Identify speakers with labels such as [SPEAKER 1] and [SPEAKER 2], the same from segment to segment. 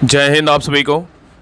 [SPEAKER 1] जय हिंद आप सभी को।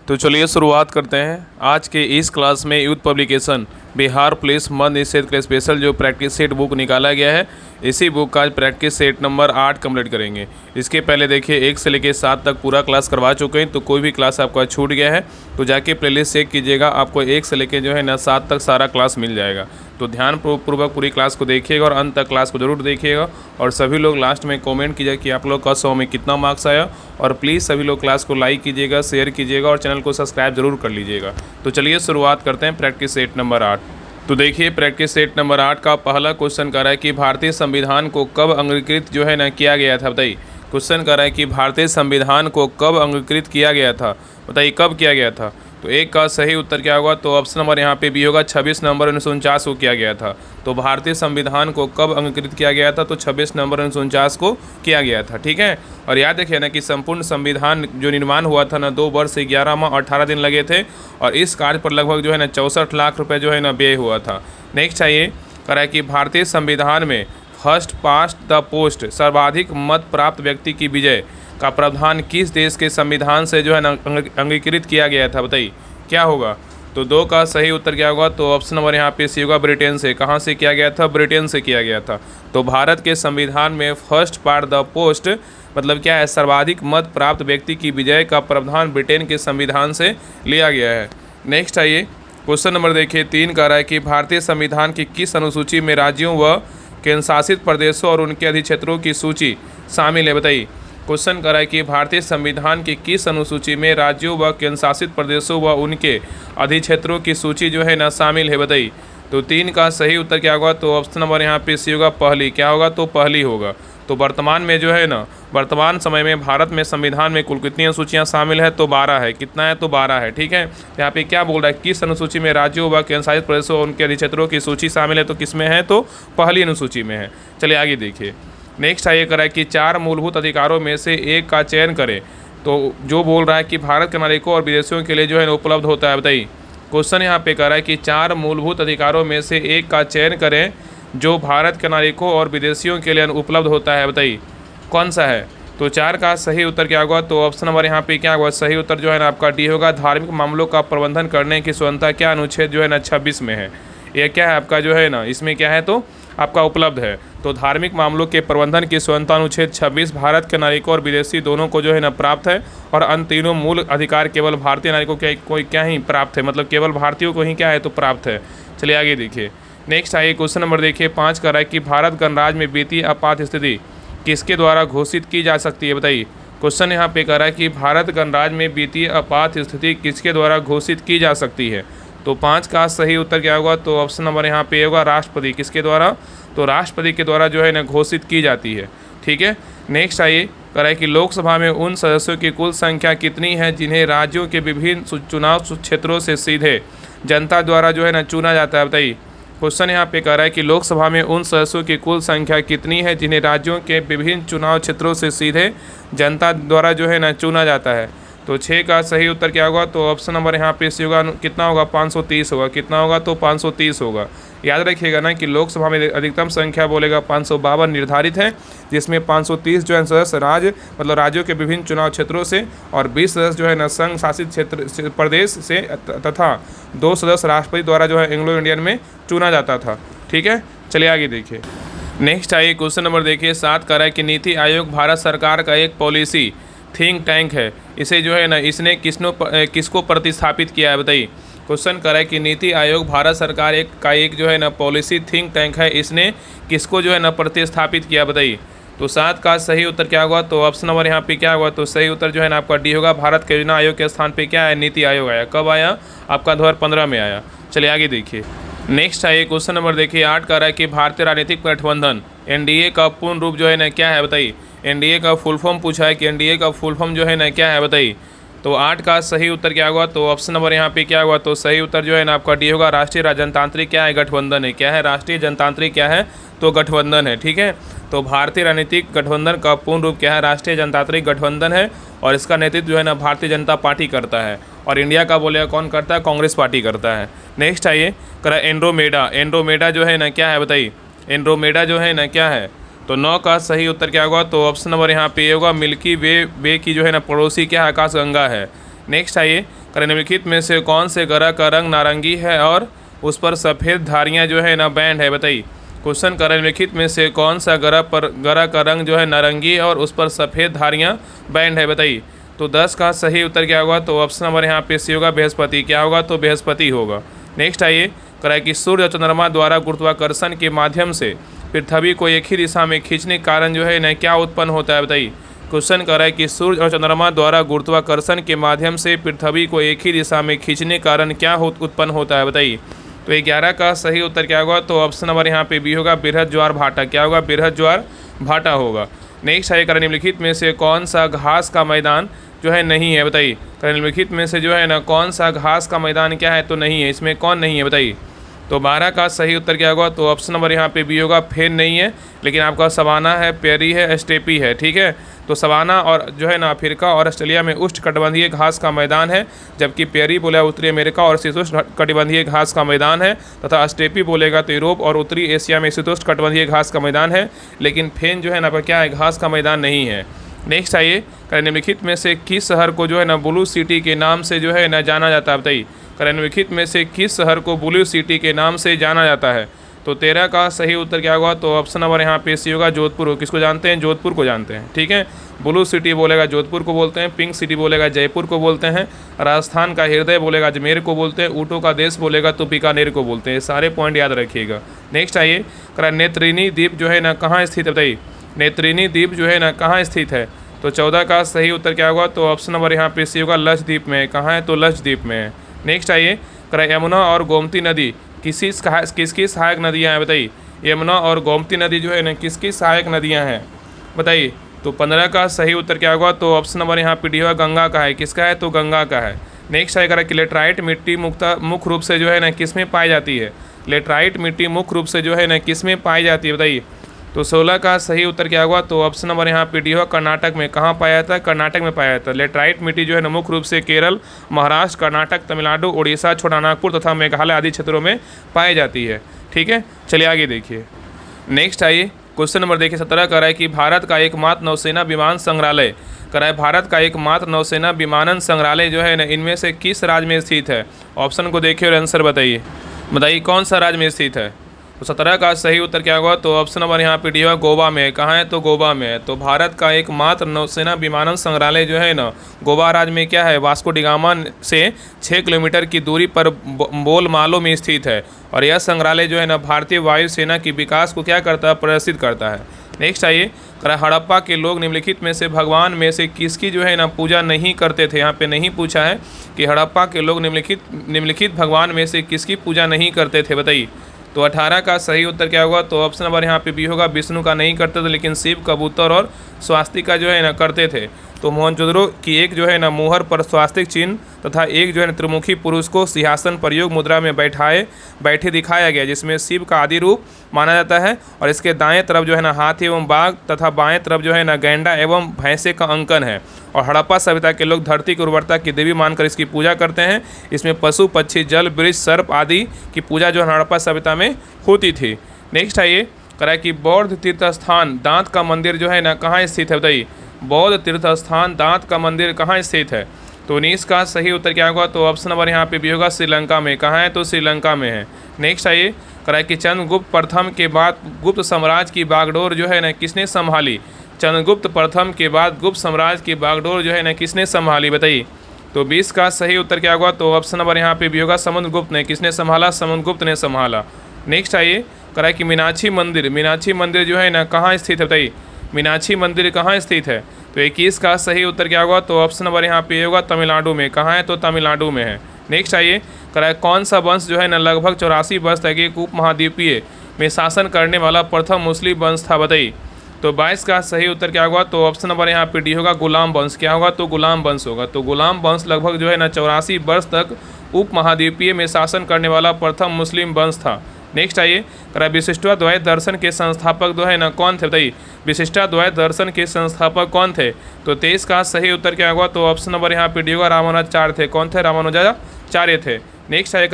[SPEAKER 1] तो चलिए शुरुआत करते हैं आज के इस क्लास में। यूथ पब्लिकेशन बिहार पुलिस मद निषेध के स्पेशल जो प्रैक्टिस सेट बुक निकाला गया है, इसी बुक का प्रैक्टिस सेट नंबर 8 कंप्लीट करेंगे। इसके पहले देखिए 1 से लेकर 7 तक पूरा क्लास करवा चुके हैं, तो कोई भी क्लास आपका छूट गया है तो जाके प्लेलिस्ट चेक कीजिएगा, आपको 1 से लेकर जो है ना 7 तक सारा क्लास मिल जाएगा। तो ध्यान पूर्वक पूरी क्लास को देखिएगा और अंत तक क्लास को ज़रूर देखिएगा। और सभी लोग लास्ट में कमेंट कीजिएगा कि आप लोग का 100 में कितना मार्क्स आया। और प्लीज़ सभी लोग क्लास को लाइक कीजिएगा, शेयर कीजिएगा और चैनल को सब्सक्राइब जरूर कर लीजिएगा। तो चलिए शुरुआत करते हैं प्रैक्टिस सेट नंबर 8। तो देखिए प्रैक्टिस सेट नंबर 8 का पहला क्वेश्चन कर रहा है कि भारतीय संविधान को कब अंगीकृत जो है ना किया गया था। बताइए, क्वेश्चन कर रहा है कि भारतीय संविधान को कब अंगीकृत किया गया था, बताइए कब किया गया था। तो एक का सही उत्तर क्या होगा, तो ऑप्शन नंबर यहाँ पे बी होगा, 26 नवंबर 1949 को किया गया था। तो भारतीय संविधान को कब अंगीकृत किया गया था, तो 26 नवंबर 1949 को किया गया था। ठीक है, और याद रखिए ना कि संपूर्ण संविधान जो निर्माण हुआ था ना 2 वर्ष 11 माह 18 दिन लगे थे, और इस कार्य पर लगभग जो है ना 64 लाख रुपये जो है ना व्यय हुआ था। नेक्स्ट है ये करा कि भारतीय संविधान में फर्स्ट पास्ट द पोस्ट सर्वाधिक मत प्राप्त व्यक्ति की विजय का प्रावधान किस देश के संविधान से जो है ना अंगीकृत किया गया था, बताइए क्या होगा। तो 2 का सही उत्तर क्या होगा, तो ऑप्शन नंबर यहाँ पे सी होगा, ब्रिटेन से। कहाँ से किया गया था, ब्रिटेन से किया गया था। तो भारत के संविधान में फर्स्ट पार्ट द पोस्ट मतलब क्या है, सर्वाधिक मत प्राप्त व्यक्ति की विजय का प्रावधान ब्रिटेन के संविधान से लिया गया है। नेक्स्ट आइए क्वेश्चन नंबर देखिए 3 का रहा है कि भारतीय संविधान की किस अनुसूची में राज्यों व केंद्र शासित प्रदेशों और उनके अधिक्षेत्रों की सूची शामिल है, बताइए। क्वेश्चन करा है कि भारतीय संविधान की किस अनुसूची में राज्यों व केंद्र शासित प्रदेशों व उनके अधिक्षेत्रों की सूची जो है ना शामिल है, बताइए। तो 3 का सही उत्तर क्या होगा, तो ऑप्शन नंबर यहाँ पे सी होगा, पहली। क्या होगा, तो पहली होगा। तो वर्तमान में जो है ना वर्तमान समय में भारत में संविधान में कुल कितनी अनुसूचियाँ शामिल है, तो 12 है। कितना है, तो 12 है। ठीक है, यहाँ पे क्या बोल रहा है, किस अनुसूची में राज्यों व केंद्र शासित प्रदेशों और उनके अधिक्षेत्रों की सूची शामिल है, तो किस में है, तो पहली अनुसूची में है। चलिए आगे देखिए। नेक्स्ट है ये करा है कि 4 मूलभूत अधिकारों में से एक का चयन करें। तो जो बोल रहा है कि भारत के नागरिकों और विदेशियों के लिए जो है ना उपलब्ध होता है, बताइए। क्वेश्चन यहाँ पे करा है कि 4 मूलभूत अधिकारों में से एक का चयन करें जो भारत के नागरिकों और विदेशियों के लिए उपलब्ध होता है, बताइए कौन सा है। तो 4 का सही उत्तर क्या होगा, तो ऑप्शन नंबर यहाँ पे क्या होगा, सही उत्तर जो है ना आपका डी होगा, धार्मिक मामलों का प्रबंधन करने की स्वतंत्रता क्या अनुच्छेद जो है ना 26 में है। यह क्या है आपका जो है ना, इसमें क्या है, तो आपका उपलब्ध है। तो धार्मिक मामलों के प्रबंधन की स्वतंत्रता अनुच्छेद 26 भारत के नागरिकों और विदेशी दोनों को जो है ना प्राप्त है। और अन्य तीनों मूल अधिकार केवल भारतीय नागरिकों के कोई क्या ही प्राप्त है, मतलब केवल भारतीयों को ही क्या है, तो प्राप्त है। चलिए आगे देखिए। नेक्स्ट आइए क्वेश्चन नंबर देखिए 5 का रहा है कि भारत गणराज्य में वित्तीय आपात स्थिति किसके द्वारा घोषित की जा सकती है, बताइए। क्वेश्चन यहाँ पे कह रहा है कि भारत गणराज्य में वित्तीय आपात स्थिति किसके द्वारा घोषित की जा सकती है। तो 5 का सही उत्तर क्या होगा, तो ऑप्शन नंबर यहाँ पे होगा, राष्ट्रपति। किसके द्वारा, तो राष्ट्रपति के द्वारा जो है ना घोषित की जाती है। ठीक है, नेक्स्ट आइए कह रहा है कि लोकसभा में उन सदस्यों की कुल संख्या कितनी है जिन्हें राज्यों के विभिन्न चुनाव क्षेत्रों से सीधे जनता द्वारा जो है ना चुना जाता है, बताइए। क्वेश्चन यहाँ पे कह रहा है कि लोकसभा में उन सदस्यों की कुल संख्या कितनी है जिन्हें राज्यों के विभिन्न चुनाव क्षेत्रों से सीधे जनता द्वारा जो है ना चुना जाता है। तो 6 का सही उत्तर क्या होगा, तो ऑप्शन नंबर यहाँ पे सी होगा, कितना होगा, 530 होगा। कितना होगा, तो 530 होगा। याद रखिएगा ना कि लोकसभा में अधिकतम संख्या बोलेगा 552 निर्धारित है, जिसमें 530 जो है सदस्य राज्य मतलब राज्यों के विभिन्न चुनाव क्षेत्रों से और 20 सदस्य जो है ना संघ शासित क्षेत्र प्रदेश से तथा 2 सदस्य राष्ट्रपति द्वारा जो है एंग्लो इंडियन में चुना जाता था। ठीक है, चलिए आगे देखिए। नेक्स्ट आइए क्वेश्चन नंबर देखिए 7 का है कि नीति आयोग भारत सरकार का एक पॉलिसी थिंक टैंक है, इसे जो है ना इसने किसको प्रतिस्थापित किया है, बताइए। क्वेश्चन कर रहा है कि नीति आयोग भारत सरकार एक जो है ना पॉलिसी थिंक टैंक है, इसने किसको जो है ना प्रतिस्थापित किया, बताइए। तो 7 का सही उत्तर क्या होगा, तो ऑप्शन नंबर यहाँ पे क्या होगा, तो सही उत्तर जो है ना आपका डी होगा, भारत के योजना आयोग के स्थान पे क्या है, नीति आयोग आया। कब आया, आपका 2015 में आया। चलिए आगे देखिए। नेक्स्ट आइए क्वेश्चन नंबर देखिए 8 का रहा है कि भारतीय राजनीतिक गठबंधन एनडीए का पूर्ण रूप जो है ना क्या है, बताइए। एनडीए का फुल फॉर्म पूछा है कि एनडीए का फुल फॉर्म जो है ना क्या है, बताइए। तो 8 का सही उत्तर क्या होगा, तो ऑप्शन नंबर यहाँ पे क्या होगा, तो सही उत्तर जो है ना आपका डी होगा, राष्ट्रीय जनतांत्रिक क्या है, गठबंधन है। क्या है, राष्ट्रीय जनतांत्रिक क्या है, तो गठबंधन है। ठीक है, तो भारतीय राजनीतिक गठबंधन का पूर्ण रूप क्या है, राष्ट्रीय जनतांत्रिक गठबंधन है। और इसका नेतृत्व जो है ना भारतीय जनता पार्टी करता है। और इंडिया का बोलेगा कौन करता है, कांग्रेस पार्टी करता है। नेक्स्ट आइए करा एंड्रोमेडा। एंड्रोमेडा जो है ना क्या है, बताइए। एंड्रोमेडा जो है ना क्या है, तो 9 का सही उत्तर क्या होगा? तो ऑप्शन नंबर यहाँ पे होगा मिल्की वे की जो है ना पड़ोसी क्या है? आकाशगंगा है। नेक्स्ट आइए, निम्नलिखित में से कौन से ग्रह का रंग नारंगी है और उस पर सफ़ेद धारियाँ जो है ना बैंड है? बताइए। क्वेश्चन निम्नलिखित में से कौन सा ग्रह का रंग जो है नारंगी है और उस पर सफ़ेद धारियाँ बैंड है? बताइए। तो 10 का सही उत्तर क्या होगा? तो ऑप्शन नंबर यहाँ पे सी होगा बृहस्पति। क्या होगा? तो बृहस्पति होगा। नेक्स्ट आइए, कि सूर्य और चंद्रमा द्वारा गुरुत्वाकर्षण के माध्यम से पृथ्वी को एक ही दिशा में खींचने के कारण जो है ना क्या उत्पन्न होता है? बताइए। क्वेश्चन कर रहा है कि सूर्य और चंद्रमा द्वारा गुरुत्वाकर्षण के माध्यम से पृथ्वी को एक ही दिशा में खींचने के कारण क्या उत्पन्न होता है? बताइए। तो 11 का सही उत्तर क्या होगा? तो ऑप्शन नंबर यहाँ पे बी होगा बृहद ज्वार भाटा। क्या होगा? बृहद ज्वार भाटा होगा। नेक्स्ट है, निम्नलिखित में से कौन सा घास का मैदान जो है नहीं है? बताइए। निम्नलिखित में से जो है ना कौन सा घास का मैदान क्या है? तो नहीं है। इसमें कौन नहीं है? बताइए। तो 12 का सही उत्तर क्या होगा? तो ऑप्शन नंबर यहाँ पे बी होगा फेन नहीं है, लेकिन आपका सवाना है, पेरी है, स्टेपी है। ठीक है, तो सवाना और जो है ना अफ्रीका और ऑस्ट्रेलिया में उष्णकटिबंधीय घास का मैदान है, जबकि पेरी बोला उत्तरी अमेरिका और शीतोष्ण कटिबंधीय घास का मैदान है, तथा स्टेपी बोलेगा तो यूरोप और उत्तरी एशिया में शीतोष्ण कटिबंधीय घास का मैदान है, लेकिन फेन जो है ना क्या है? घास का मैदान नहीं है। नेक्स्ट आइए, निम्नलिखित में से किस शहर को जो है ना ब्लू सिटी के नाम से जो है ना जाना जाता है? बताइए। निम्नलिखित में से किस शहर को ब्लू सिटी के नाम से जाना जाता है? तो 13 का सही उत्तर क्या होगा? तो ऑप्शन नंबर यहाँ पे सी होगा जोधपुर। किसको जानते हैं? जोधपुर को जानते हैं। ठीक है, ब्लू सिटी बोलेगा जोधपुर को बोलते हैं, पिंक सिटी बोलेगा जयपुर को बोलते हैं, राजस्थान का हृदय बोलेगा अजमेर को बोलते हैं, ऊँटों का देश बोलेगा तो बीकानेर को बोलते हैं। सारे पॉइंट याद रखिएगा। नेक्स्ट आइए, नेत्रिनी द्वीप जो है ना कहाँ स्थित है? बताइए। नेत्रिनी द्वीप जो है ना कहाँ स्थित है? तो 14 का सही उत्तर क्या होगा? तो ऑप्शन नंबर यहाँ पे सी होगा लक्षद्वीप में। कहाँ है? तो लक्षद्वीप में है। नेक्स्ट आइए, यमुना और गोमती नदी किसकी सहायक नदियाँ हैं? बताइए। यमुना और गोमती नदी जो है ना किसकी सहायक नदियाँ हैं? बताइए। तो 15 का सही उत्तर क्या होगा? तो ऑप्शन नंबर यहाँ पे डी होगा गंगा का है। किसका है? तो गंगा का है। नेक्स्ट आएगा कि लेटराइट मिट्टी मुख्य रूप से जो है ना किस में पाई जाती है? लेटराइट मिट्टी मुख्य रूप से जो है ना किस में पाई जाती है? बताइए। तो 16 का सही उत्तर क्या होगा? तो ऑप्शन नंबर यहाँ पे डी होगा कर्नाटक में। कहाँ पाया जाता है? कर्नाटक में पाया जाता है। लेटराइट मिट्टी जो है ना मुख्य रूप से केरल, महाराष्ट्र, कर्नाटक, तमिलनाडु, उड़ीसा, छोटानागपुर तथा मेघालय आदि क्षेत्रों में पाई जाती है। ठीक है, चलिए आगे देखिए। नेक्स्ट आइए, क्वेश्चन नंबर देखिए 17 कर रहा है कि भारत का एकमात्र नौसेना विमान संग्रहालय कर रहा है। भारत का एकमात्र नौसेना विमानन संग्रहालय जो है ना इनमें से किस राज्य में स्थित है? ऑप्शन को देखिए और आंसर बताइए। बताइए कौन सा राज्य में स्थित है? तो 17 का सही उत्तर क्या होगा? तो ऑप्शन नंबर यहाँ पे डी होगा गोवा में। कहाँ है? तो गोवा में है। तो भारत का एकमात्र नौसेना विमानन संग्रहालय जो है ना गोवा राज्य में क्या है? वास्को डी गामा से 6 किलोमीटर की दूरी पर बोलमालो में स्थित है। और यह संग्रहालय जो है ना भारतीय वायुसेना की विकास को क्या करता है? प्रदर्शित करता है। नेक्स्ट आइए, हड़प्पा के लोग निम्नलिखित में से भगवान में से किसकी जो है ना पूजा नहीं करते थे? यहाँ पे नहीं पूछा है कि हड़प्पा के लोग निम्नलिखित भगवान में से किसकी पूजा नहीं करते थे? बताइए। तो 18 का सही उत्तर क्या होगा? तो ऑप्शन नंबर यहाँ पे बी होगा विष्णु का नहीं करते थे, लेकिन शिव, कबूतर और स्वास्तिक का जो है ना करते थे। तो मोहनजोदड़ो की एक जो है ना मुहर पर स्वास्तिक चिन्ह तथा एक जो है ना त्रिमुखी पुरुष को सिंहासन पर योग मुद्रा में बैठे दिखाया गया, जिसमें शिव का आदि रूप माना जाता है। और इसके दाएं तरफ जो है ना हाथी एवं बाघ तथा बाएं तरफ जो है ना गैंडा एवं भैंसे का अंकन है। और हड़प्पा सभ्यता के लोग धरती की उर्वरता की देवी मानकर इसकी पूजा करते हैं। इसमें पशु, पक्षी, जल, वृक्ष, सर्प आदि की पूजा जो हड़प्पा सभ्यता में होती थी। नेक्स्ट आइए, करा कि बौद्ध तीर्थ स्थान दांत का मंदिर जो है ना कहाँ स्थित है? बताइए। बौद्ध तीर्थ स्थान दांत का मंदिर कहाँ स्थित है? तो 19 का सही उत्तर क्या होगा? तो ऑप्शन नंबर यहाँ पे भी होगा श्रीलंका में। कहाँ है? तो श्रीलंका में है। नेक्स्ट आइए, करा कि चंद्रगुप्त प्रथम के बाद गुप्त साम्राज्य की बागडोर जो है ना किसने संभाली? चंद्रगुप्त प्रथम के बाद गुप्त साम्राज्य की बागडोर जो है ना किसने संभाली? बताइए। तो 20 का सही उत्तर क्या होगा? तो ऑप्शन नंबर यहाँ पे भी होगा समुद्रगुप्त ने। किसने संभाला? समुद्रगुप्त ने संभाला। नेक्स्ट आइए, करा कि मीनाक्षी मंदिर जो है ना कहाँ स्थित है? बताइए। मीनाक्षी मंदिर कहाँ स्थित है? तो 21 का सही उत्तर क्या होगा? तो ऑप्शन नंबर यहाँ पे होगा तमिलनाडु में। कहाँ है? तो तमिलनाडु में है। नेक्स्ट आइए, करा कौन सा वंश जो है ना लगभग 84 वर्ष तक एक उपमहाद्वीपीय में शासन करने वाला प्रथम मुस्लिम वंश था? बताइए। तो 22 का सही उत्तर क्या होगा? तो ऑप्शन नंबर यहाँ पे डी होगा गुलाम वंश। क्या होगा? तो गुलाम वंश होगा। तो गुलाम वंश लगभग जो है ना 84 वर्ष तक उपमहाद्वीपीय में शासन करने वाला प्रथम मुस्लिम वंश था। नेक्स्ट आइए, विशिष्टाद्वैत दर्शन के संस्थापक जो है ना कौन थे? बताइए। विशिष्टाद्वैत दर्शन के संस्थापक कौन थे? तो 23 का सही उत्तर क्या होगा? तो ऑप्शन नंबर यहाँ पे डी होगा रामानुजाचार्य थे। कौन थे? रामानुजाचार्य थे। नेक्स्ट आइए,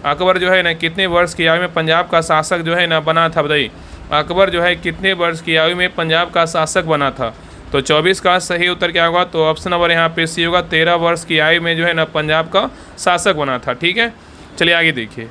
[SPEAKER 1] अकबर जो है ना कितने वर्ष की आयु में पंजाब का शासक जो है ना बना था? बताइए। अकबर जो है कितने वर्ष की आयु में पंजाब का शासक बना था? तो 24 का सही उत्तर क्या होगा? तो ऑप्शन नंबर यहाँ पे सी होगा, 13 वर्ष की आयु में जो है ना पंजाब का शासक बना था। ठीक है, चलिए आगे देखिए।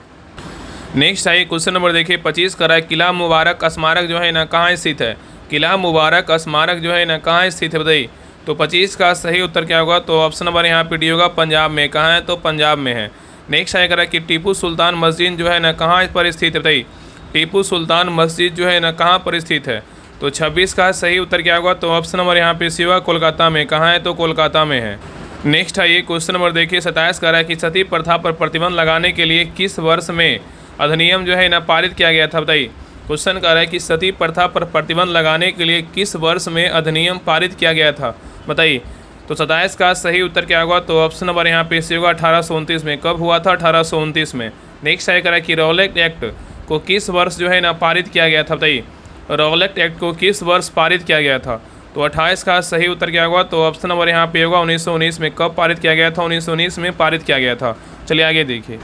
[SPEAKER 1] नेक्स्ट है क्वेश्चन नंबर देखिए 25 का है, किला मुबारक स्मारक जो है ना कहाँ स्थित है? किला मुबारक स्मारक जो है ना कहाँ स्थित है बताइए? तो 25 का सही उत्तर क्या होगा? तो ऑप्शन नंबर यहाँ पे डी होगा, पंजाब में। कहाँ है? तो पंजाब में है। नेक्स्ट है कि टीपू सुल्तान मस्जिद जो है ना कहाँ पर स्थित है बताइए? टीपू सुल्तान मस्जिद जो है ना कहाँ पर स्थित है? तो 26 का सही उत्तर क्या होगा? तो ऑप्शन नंबर यहाँ पे सी होगा, कोलकाता में। कहाँ है? तो कोलकाता में है। नेक्स्ट है ये क्वेश्चन नंबर देखिए 27 का है कि सती प्रथा पर प्रतिबंध लगाने के लिए किस वर्ष में अधिनियम जो है ना पारित किया गया था बताइए? क्वेश्चन कर रहा है कि सती प्रथा पर प्रतिबंध लगाने के लिए किस वर्ष में अधिनियम पारित किया गया था बताइए? तो 27 का सही उत्तर क्या होगा? तो ऑप्शन नंबर यहाँ पे सी होगा, 1829 में। कब हुआ था? 1829 में। नेक्स्ट है करा कि रॉलेट एक्ट को किस वर्ष जो है ना पारित किया गया था बताइए? रॉलेट एक्ट को किस वर्ष पारित किया गया था? तो 28 का सही उत्तर क्या होगा? तो ऑप्शन नंबर यहाँ पे होगा 1919 में। कब पारित किया गया था? 1919 में पारित किया गया था। चलिए आगे देखिए।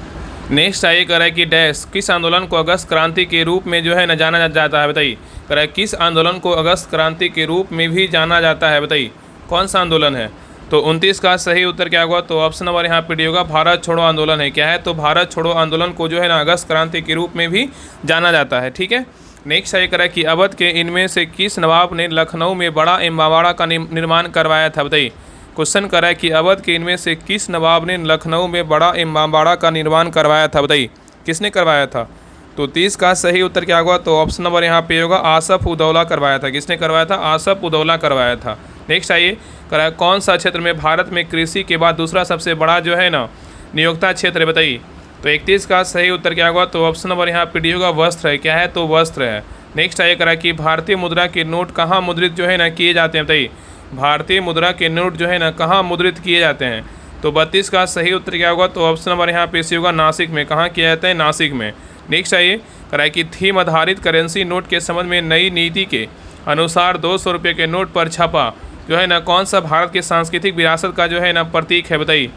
[SPEAKER 1] नेक्स्ट है कर है कि डैश किस आंदोलन को अगस्त क्रांति के रूप में जो है ना जाना जाता है बताइए? कर है किस आंदोलन को अगस्त क्रांति के रूप में भी जाना जाता है बताइए? कौन सा आंदोलन है? तो 29 का सही उत्तर क्या होगा? तो ऑप्शन नंबर यहाँ पे डी होगा, भारत छोड़ो आंदोलन है। क्या है? तो भारत छोड़ो आंदोलन को जो है ना अगस्त क्रांति के रूप में भी जाना जाता है। ठीक है। नेक्स्ट है करा कि अवध के इनमें से किस नवाब ने लखनऊ में बड़ा इमामबाड़ा का निर्माण करवाया था बताइए? क्वेश्चन करा है कि अवध के इनमें से किस नवाब ने लखनऊ में बड़ा इमामबाड़ा का निर्माण करवाया था बताइए? किसने करवाया था? तो 30 का सही उत्तर क्या होगा? तो ऑप्शन नंबर यहाँ पे होगा, आसफ उदौला करवाया था। किसने करवाया था? आसफ उदौला करवाया था। नेक्स्ट आइए करा है कौन सा क्षेत्र में भारत में कृषि के बाद दूसरा सबसे बड़ा जो है ना नियोक्ता क्षेत्र है बताइए? तो 31 का सही उत्तर क्या होगा? तो ऑप्शन नंबर यहाँ पे डी होगा, वस्त्र है। क्या है? तो वस्त्र है। नेक्स्ट आइए करा कि भारतीय मुद्रा के नोट कहाँ मुद्रित जो है ना किए जाते हैं बताइए? भारतीय मुद्रा के नोट जो है ना कहाँ मुद्रित किए जाते हैं? तो 32 का सही उत्तर क्या होगा? तो ऑप्शन नंबर यहाँ पे सी होगा, नासिक में। कहाँ किया जाता है? नासिक में। नेक्स्ट आइए करा कि थीम आधारित करेंसी नोट के संबंध में नई नीति के अनुसार 200 रुपये के नोट पर छपा जो है ना कौन सा भारत की सांस्कृतिक विरासत का जो है ना प्रतीक है बताइए?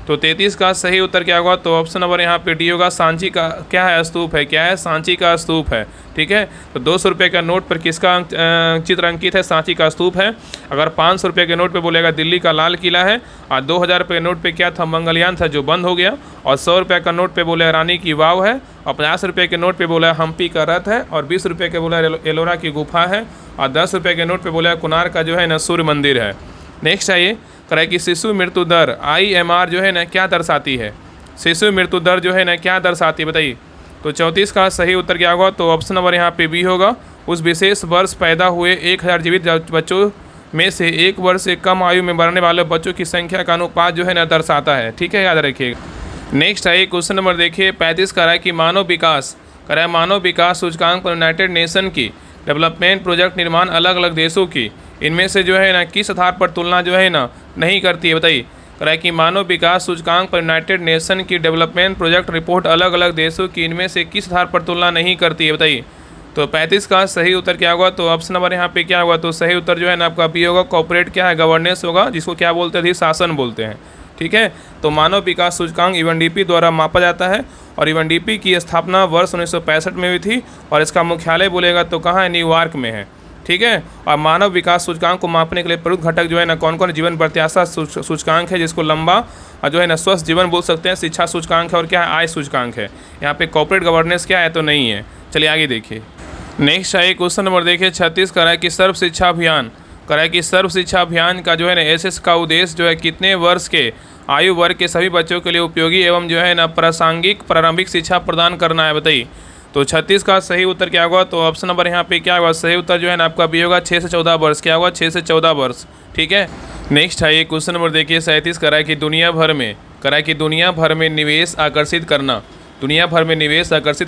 [SPEAKER 1] तो 33 का सही उत्तर क्या होगा? तो ऑप्शन नंबर यहाँ पे डी होगा, सांची का क्या है? स्तूप है। क्या है? सांची का स्तूप है। ठीक है। तो 200 रुपये का नोट पर किसका चित्र अंकित है? सांची का स्तूप है। अगर 500 रुपये के नोट पे बोलेगा दिल्ली का लाल किला है। और 2000 रुपये के नोट पे क्या था? मंगलयान था जो बंद हो गया। और 100 रुपये का नोट पे बोले रानी की वाव है। और 50 रुपये के नोट पे बोला हम्पी का रथ है। और 20 रुपये के बोला एलोरा की गुफा है। और 10 रुपये के नोट पे बोला कोणार्क का जो है ना सूर्य मंदिर है। नेक्स्ट आइए करा कि शिशु मृत्यु दर IMR जो है ना क्या दर्शाती है? शिशु मृत्यु दर जो है ना क्या दर्शाती है बताइए? तो 34 का सही उत्तर क्या होगा? तो ऑप्शन नंबर यहाँ पे बी होगा, उस विशेष वर्ष पैदा हुए 1000 जीवित बच्चों में से 1 वर्ष से कम आयु में मरने वाले बच्चों की संख्या का अनुपात जो है ना दर्शाता है। ठीक है, याद रखिएगा। नेक्स्ट है क्वेश्चन नंबर देखिए 35 का है कि मानव विकास सूचकांक पर यूनाइटेड नेशन की डेवलपमेंट प्रोजेक्ट निर्माण अलग अलग देशों की इनमें से जो है ना किस आधार पर तुलना जो है ना नहीं करती है बताइए? करा कि मानव विकास सूचकांक पर यूनाइटेड नेशन की डेवलपमेंट प्रोजेक्ट रिपोर्ट अलग अलग देशों की इनमें से किस आधार पर तुलना नहीं करती है बताइए? तो 35 का सही उत्तर क्या होगा? तो ऑप्शन नंबर यहाँ पे क्या होगा? तो सही उत्तर जो है ना आपका बी होगा, कॉर्पोरेट क्या है? गवर्नेंस होगा, जिसको क्या बोलते थे? शासन बोलते हैं। ठीक है। तो मानव विकास सूचकांक UNDP द्वारा मापा जाता है और UNDP की स्थापना वर्ष 1965 में हुई थी और इसका मुख्यालय बोलेगा तो कहाँ है? न्यूयॉर्क में है। ठीक है। और मानव विकास सूचकांक को मापने के लिए प्रमुख घटक जो है ना कौन कौन? जीवन प्रत्याशा सूचकांक है, जिसको लंबा और जो है ना स्वस्थ जीवन बोल सकते हैं। शिक्षा सूचकांक है और क्या है? आय सूचकांक है। यहाँ पे कॉर्पोरेट गवर्नेंस क्या है? तो नहीं है। चलिए आगे देखिए। नेक्स्ट है क्वेश्चन नंबर देखिए 36 का है कि सर्व शिक्षा अभियान सर्व शिक्षा अभियान का जो है ना SS का उद्देश्य जो है कितने वर्ष के आयु वर्ग के सभी बच्चों के लिए उपयोगी एवं जो है ना प्रासंगिक प्रारंभिक शिक्षा प्रदान करना है बताइए? तो 36 का सही उत्तर क्या होगा? तो ऑप्शन नंबर यहाँ पे क्या होगा? सही उत्तर जो है ना आपका बी होगा, 6 से 14 वर्ष। क्या होगा? 6 से 14 वर्ष। ठीक है। नेक्स्ट है ये क्वेश्चन नंबर देखिए 37 का है कि दुनिया भर में निवेश आकर्षित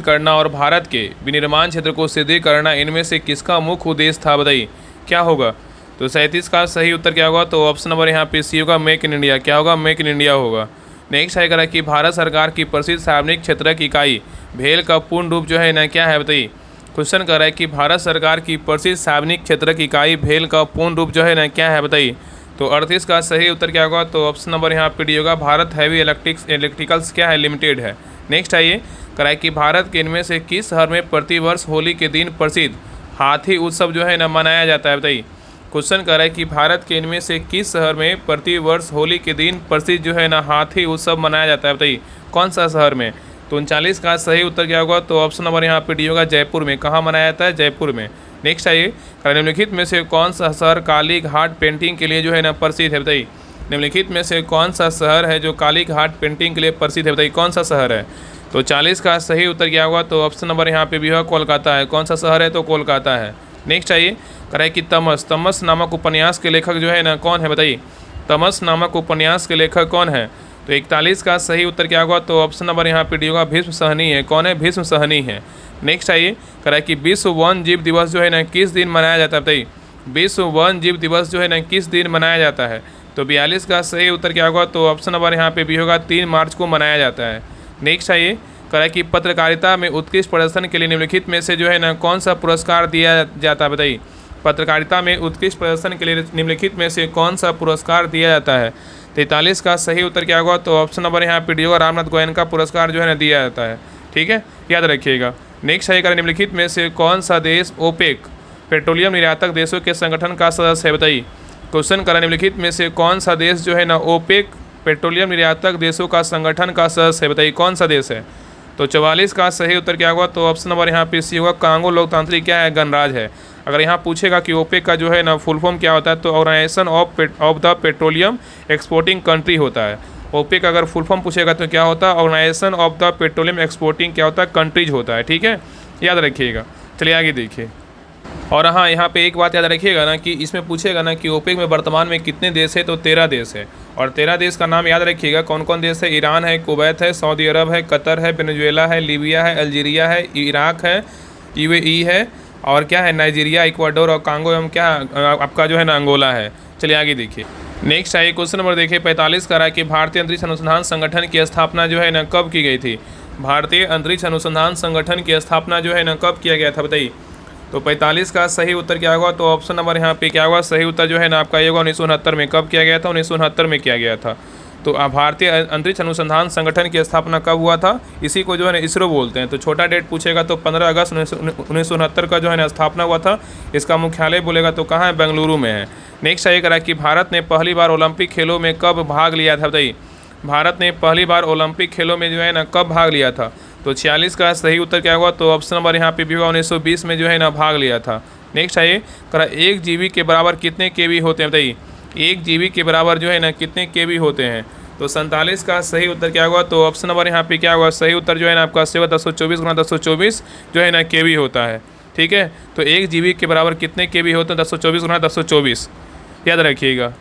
[SPEAKER 1] करना और भारत के विनिर्माण क्षेत्र को सुदृढ़ करना इनमें से किसका मुख्य उद्देश्य था बताइए? क्या होगा? तो 37 का सही उत्तर क्या होगा? तो ऑप्शन नंबर यहाँ पे सी होगा, मेक इन इंडिया। क्या होगा? मेक इन इंडिया होगा। नेक्स्ट है कि भारत सरकार की प्रसिद्ध सार्वजनिक क्षेत्र की इकाई भेल का पूर्ण रूप जो है ना क्या है बताइए? क्वेश्चन कर रहा है कि भारत सरकार की प्रसिद्ध सार्वजनिक क्षेत्र की इकाई भेल का पूर्ण रूप जो है ना क्या है बताइए? तो 38 का सही उत्तर क्या होगा? तो ऑप्शन नंबर यहाँ पे डी होगा, भारत हैवी इलेक्ट्रिकल्स क्या है? लिमिटेड है। नेक्स्ट है ये करा कि भारत के इनमें से किस शहर में प्रतिवर्ष होली के दिन प्रसिद्ध हाथी उत्सव जो है ना मनाया जाता है? बताइए। क्वेश्चन कर रहा है कि भारत के इनमें से किस शहर में प्रति वर्ष होली के दिन प्रसिद्ध जो है ना हाथी उत्सव मनाया जाता है? बताइए कौन सा शहर में। तो 39 का सही उत्तर क्या होगा? तो ऑप्शन नंबर यहाँ पे डी होगा, जयपुर में। कहाँ मनाया जाता है? जयपुर में। नेक्स्ट आइए, निम्नलिखित में से कौन सा शहर काली घाट पेंटिंग के लिए जो है ना प्रसिद्ध है? बताइए निम्नलिखित में से कौन सा शहर है जो काली घाट पेंटिंग के लिए प्रसिद्ध है? बताइए कौन सा शहर है? तो 40 का सही उत्तर क्या होगा? तो ऑप्शन नंबर यहाँ पे भी होगा, कोलकाता है। कौन सा शहर है? तो कोलकाता है। नेक्स्ट आइए, कराए कि तमस नामक उपन्यास के लेखक जो है ना कौन है? बताइए तमस नामक उपन्यास के लेखक कौन है? तो 41 का सही उत्तर क्या होगा? तो ऑप्शन नंबर यहाँ पे डी होगा, भीष्म सहनी है। कौन है? भीष्म सहनी है। नेक्स्ट आइए, कराए कि विश्व वन जीव दिवस जो है ना किस दिन मनाया जाता है? बताइए विश्व वन जीव दिवस जो है ना किस दिन मनाया जाता है? तो 42 का सही उत्तर क्या होगा? तो ऑप्शन नंबर यहाँ पे भी होगा, 3 मार्च को मनाया जाता है। नेक्स्ट आइए, करा कि पत्रकारिता में उत्कृष्ट प्रदर्शन के लिए निम्नलिखित में से जो है ना कौन सा पुरस्कार दिया जाता है? बताइए पत्रकारिता में उत्कृष्ट प्रदर्शन के लिए निम्नलिखित में से कौन सा पुरस्कार दिया जाता है? 43 का सही उत्तर क्या होगा? तो ऑप्शन नंबर यहाँ पे डी होगा, रामनाथ गोयनका पुरस्कार जो है ना दिया जाता है। ठीक है, याद रखिएगा। नेक्स्ट आइएगा, निम्नलिखित में से कौन सा देश ओपेक पेट्रोलियम निर्यातक देशों के संगठन का सदस्य है? बताइए क्वेश्चन करा, निम्नलिखित में से कौन सा देश जो है ना ओपेक पेट्रोलियम निर्यातक देशों का संगठन का सदस्य है? बताइए कौन सा देश है? तो 44 का सही उत्तर क्या होगा? तो ऑप्शन नंबर यहाँ पे सी होगा, कांगो लोकतांत्रिक क्या है? गणराज्य है। अगर यहाँ पूछेगा कि ओपेक का जो है ना फुल फॉर्म क्या होता है, तो organisation of the petroleum exporting country होता है। ओपेक अगर फुल फॉर्म पूछेगा तो क्या होता है? Organisation of the petroleum exporting क्या होता है? कंट्रीज होता है। ठीक है, याद रखिएगा। चलिए आगे देखिए। और हाँ, यहाँ पे एक बात याद रखिएगा ना कि इसमें पूछेगा ना कि ओपेक में वर्तमान में कितने देश है? तो 13 देश है। और 13 देश का नाम याद रखिएगा कौन कौन देश है। ईरान है, कुवैत है, सऊदी अरब है, कतर है, वेनेजुएला है, लीबिया है, अल्जीरिया है, इराक है, यूएई है, और क्या है? नाइजीरिया, इक्वाडोर और कांगो एवं क्या आपका जो है ना अंगोला है। चलिए आगे देखिए। नेक्स्ट आइए, क्वेश्चन नंबर देखिए 45 का रहा कि भारतीय अंतरिक्ष अनुसंधान संगठन की स्थापना जो है ना कब की गई थी? भारतीय अंतरिक्ष अनुसंधान संगठन की स्थापना जो है ना कब किया गया था? बताइए। तो 45 का सही उत्तर क्या होगा? तो ऑप्शन नंबर यहाँ पे क्या होगा? सही उत्तर जो है ना आपका ये होगा, 1969 में। कब किया गया था? 1969 में किया गया था। तो भारतीय अंतरिक्ष अनुसंधान संगठन की स्थापना कब हुआ था? इसी को जो है ना इसरो बोलते हैं। तो छोटा डेट पूछेगा तो 15 अगस्त 1969 का जो है ना स्थापना हुआ था। इसका मुख्यालय बोलेगा तो कहाँ है? बेंगलुरु में है। नेक्स्ट आइए करा कि भारत ने पहली बार ओलंपिक खेलों में कब भाग लिया था? बताइए भारत ने पहली बार ओलंपिक खेलों में जो है ना कब भाग लिया था? तो 46 का सही उत्तर क्या होगा? तो ऑप्शन नंबर यहाँ पे भी होगा, 1920 में जो है ना भाग लिया था। नेक्स्ट आइए करा, 1 जीबी के बराबर कितने केबी होते हैं? बताइए 1 जीबी के बराबर जो है ना कितने केबी होते हैं? तो 47 का सही उत्तर क्या होगा? तो ऑप्शन नंबर यहाँ पे क्या होगा? सही उत्तर जो है ना आपका 1024 गुना 1024 जो है ना केबी होता है। ठीक है, तो 1 जीबी के बराबर कितने केबी होते हैं? 1024 गुना 1024, याद रखिएगा।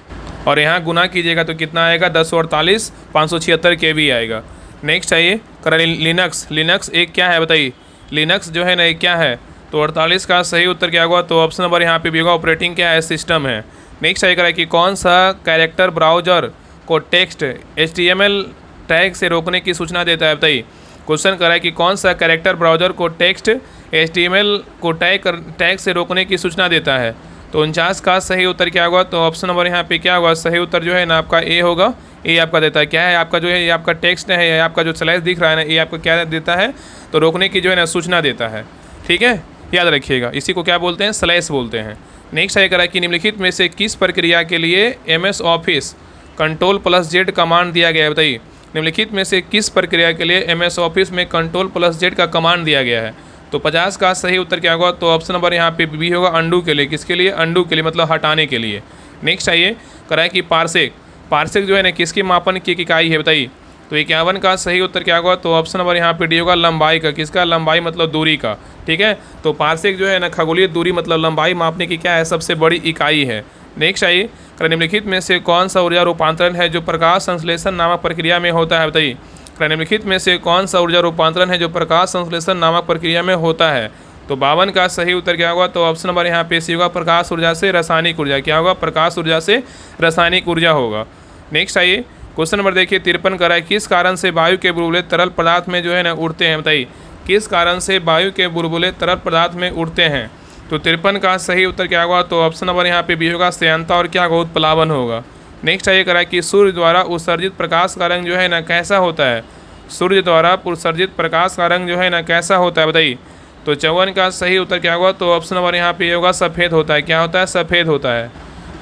[SPEAKER 1] और यहाँ गुना कीजिएगा तो कितना आएगा? 1048 576 केबी आएगा। नेक्स्ट आइए करा, लिनक्स एक क्या है? बताइए लिनक्स जो है ना एक क्या है? तो 48 का सही उत्तर क्या होगा? तो ऑप्शन नंबर यहाँ पे भी होगा, ऑपरेटिंग क्या है? सिस्टम है। नेक्स्ट आइए करा कि कौन सा कैरेक्टर ब्राउजर को टेक्स्ट HTML टैग से रोकने की सूचना देता है? बताइए क्वेश्चन करा है कि कौन सा कैरेक्टर ब्राउजर को टेक्स्ट HTML को टैग से रोकने की सूचना देता है? तो 49 का सही उत्तर क्या होगा? तो ऑप्शन नंबर यहाँ पे क्या होगा? सही उत्तर जो है ना आपका ए होगा। ए आपका देता है क्या है? आपका जो है ये आपका टेक्स्ट है, ये आपका जो स्लैश दिख रहा है ना, ये आपका क्या देता है? तो रोकने की जो है ना सूचना देता है। ठीक है, याद रखिएगा। इसी को क्या बोलते हैं? स्लैश बोलते हैं। नेक्स्ट आइए करा कि निम्नलिखित में से किस प्रक्रिया के लिए MS ऑफिस Ctrl+Z कमांड दिया गया है? बताइए निम्नलिखित में से किस प्रक्रिया के लिए MS ऑफिस में Ctrl+Z का कमांड दिया गया है? तो 50 का सही उत्तर क्या होगा? तो ऑप्शन नंबर यहाँ पे भी होगा, अंडू के लिए। किसके लिए? अंडू के लिए, मतलब हटाने के लिए। नेक्स्ट आइए कराए कि पार्सेक जो है ना किसकी मापन की इकाई है? बताइए तो 51 का सही उत्तर क्या होगा? तो ऑप्शन नंबर यहाँ पे डी होगा, लंबाई का। किसका? लंबाई मतलब दूरी का। ठीक है, तो पार्सेक जो है ना खगोलीय दूरी मतलब लंबाई मापने की क्या है? सबसे बड़ी इकाई है। नेक्स्ट आइए, निम्नलिखित में से कौन सा ऊर्जा रूपांतरण है जो प्रकाश संश्लेषण नामक प्रक्रिया में होता है? बताइए निम्नलिखित में से कौन सा ऊर्जा रूपांतरण है जो प्रकाश संश्लेषण नामक प्रक्रिया में होता है? तो 52 का सही उत्तर क्या होगा? तो ऑप्शन नंबर यहाँ पे सी होगा, प्रकाश ऊर्जा से रासायनिक ऊर्जा। क्या होगा? प्रकाश ऊर्जा से रासायनिक ऊर्जा होगा। नेक्स्ट आइए क्वेश्चन नंबर देखिए 53 का है, किस कारण से वायु के बुलबुले तरल पदार्थ में जो है ना उड़ते हैं? बताइए किस कारण से वायु के बुलबुले तरल पदार्थ में उड़ते हैं? तो 53 का सही उत्तर क्या होगा? तो ऑप्शन नंबर यहाँ पे भी होगा, श्यानता और क्या होगा? उत्प्लावन होगा। नेक्स्ट आइए करा कि सूर्य द्वारा उत्सर्जित प्रकाश का रंग जो है ना कैसा होता है? सूर्य द्वारा उत्सर्जित प्रकाश का रंग जो है ना कैसा होता है? बताइए तो 54 का सही उत्तर क्या होगा? तो ऑप्शन नंबर यहाँ पे होगा सफ़ेद होता है। क्या होता है? सफ़ेद होता है।